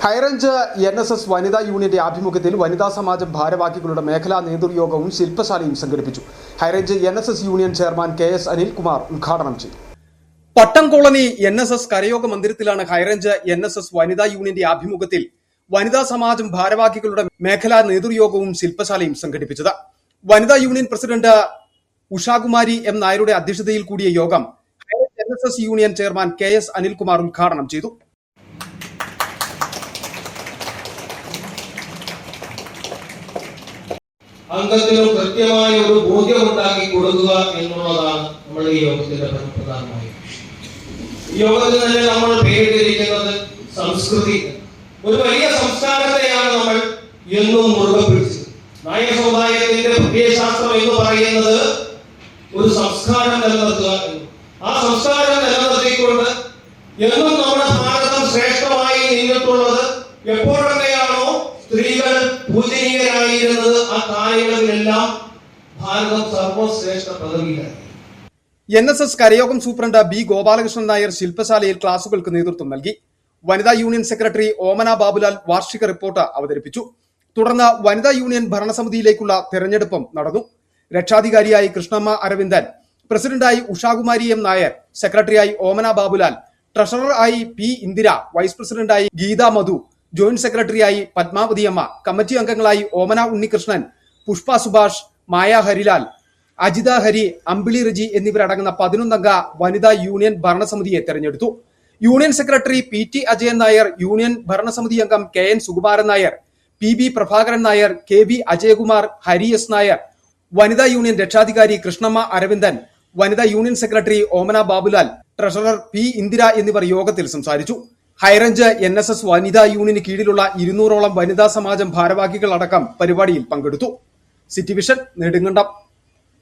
High range NSS വനിതാ യൂണിയന്റെ ആഭിമുഖ്യത്തിൽ വനിതാ സമാജം ഭാരവാഹികളുടെ മേഖലാ നേതൃയോഗവും ശില്പശാലയും സംഘടിപ്പിച്ചു. High range NSS union chairman KS Anilkumar ഉദ്ഘാടനം ചെയ്തു. പട്ടം കോളനി NSS കരയോഗ മന്ദിരത്തിലാണ് ഹൈറേഞ്ച് NSS വനിതാ യൂണിയന്റെ ആഭിമുഖ്യത്തിൽ വനിതാ സമാജം ഭാരവാഹികളുടെ മേഖലാ നേതൃയോഗവും ശില്പശാലയും സംഘടിപ്പിച്ചത്. വനിതാ യൂണിയൻ പ്രസിഡന്റ് ഉഷാകുമാരി M നായരുടെ അധ്യക്ഷതയിൽ കൂടിയ യോഗം high range NSS union chairman KS Anilkumar ഉദ്ഘാടനം ചെയ്തു. അംഗത്തിനും കൃത്യമായ ഒരു ബോധ്യമുണ്ടാക്കി കൊടുക്കുക എന്നുള്ളതാണ് നമ്മൾ ഈ യോഗത്തിന്റെ പ്രധാനമായി. ഈ യോഗത്തിൽ തന്നെ നമ്മൾ പേരിട്ടിരിക്കുന്നത് സംസ്കൃതി. ഒരു വലിയ സംസ്കാരത്തെയാണ് നമ്മൾ എന്നും മുറുകെ പിടിച്ചത്. നായർ സമുദായത്തിന്റെ പ്രത്യയശാസ്ത്രം എന്ന് പറയുന്നത് ഒരു സംസ്കാരം നിലനിർത്തുക എന്നും ആ സംസ്കാരം നിലനിർത്തിക്കൊണ്ട് എന്നും നമ്മുടെ ഭാരതം ശ്രേഷ്ഠമായി നിന്നിട്ടുള്ളത് എപ്പോഴൊക്കെയാണോ സ്ത്രീകൾ പൂജനീയരായിരുന്നത് ആ കാര്യങ്ങളിലെല്ലാം ഭാരതം സർവശ്രേഷ്ഠ പദവിയിലായി. NSS കരയോഗം സൂപ്രണ്ട് B ഗോപാലകൃഷ്ണൻ നായർ ശില്പശാലയിൽ ക്ലാസുകൾക്ക് നേതൃത്വം നൽകി. വനിതാ യൂണിയൻ സെക്രട്ടറി ഓമന ബാബുലാൽ വാർഷിക റിപ്പോർട്ട് അവതരിപ്പിച്ചു. തുടർന്ന് വനിതാ യൂണിയൻ ഭരണസമിതിയിലേക്കുള്ള തെരഞ്ഞെടുപ്പും നടന്നു. രക്ഷാധികാരിയായി കൃഷ്ണമ്മ അരവിന്ദൻ, പ്രസിഡന്റായി ഉഷാകുമാരി M നായർ, സെക്രട്ടറിയായി ഓമന ബാബുലാൽ, ട്രഷറർ ആയി P ഇന്ദിര, വൈസ് പ്രസിഡന്റായി ഗീത മധു, ജോയിന്റ് സെക്രട്ടറിയായി പത്മാവതി അമ്മ, കമ്മിറ്റി അംഗങ്ങളായി ഓമന ഉണ്ണികൃഷ്ണൻ, പുഷ്പ സുഭാഷ്, മായ ഹരിലാൽ, അജിത ഹരി, അമ്പിളി റിജി എന്നിവരടങ്ങുന്ന 11 അംഗ വനിതാ യൂണിയൻ ഭരണസമിതിയെ തെരഞ്ഞെടുത്തു. Union secretary PT Ajayan Nair, union ഭരണസമിതി അംഗം KN Sukumaran Nair, PB Prabhakaran Nair, KB Ajayakumar, Hari S Nair, വനിതാ യൂണിയൻ രക്ഷാധികാരി കൃഷ്ണമ്മ അരവിന്ദൻ, വനിതാ യൂണിയൻ സെക്രട്ടറി ഓമന ബാബുലാൽ, ട്രഷറർ P ഇന്ദിര എന്നിവർ യോഗത്തിൽ സംസാരിച്ചു. ഹൈറേഞ്ച് NSS വനിതാ യൂണിയന് കീഴിലുള്ള 200ഓളം വനിതാ സമാജം ഭാരവാഹികൾ അടക്കം പരിപാടിയിൽ പങ്കെടുത്തു. City vision Nedumkandam.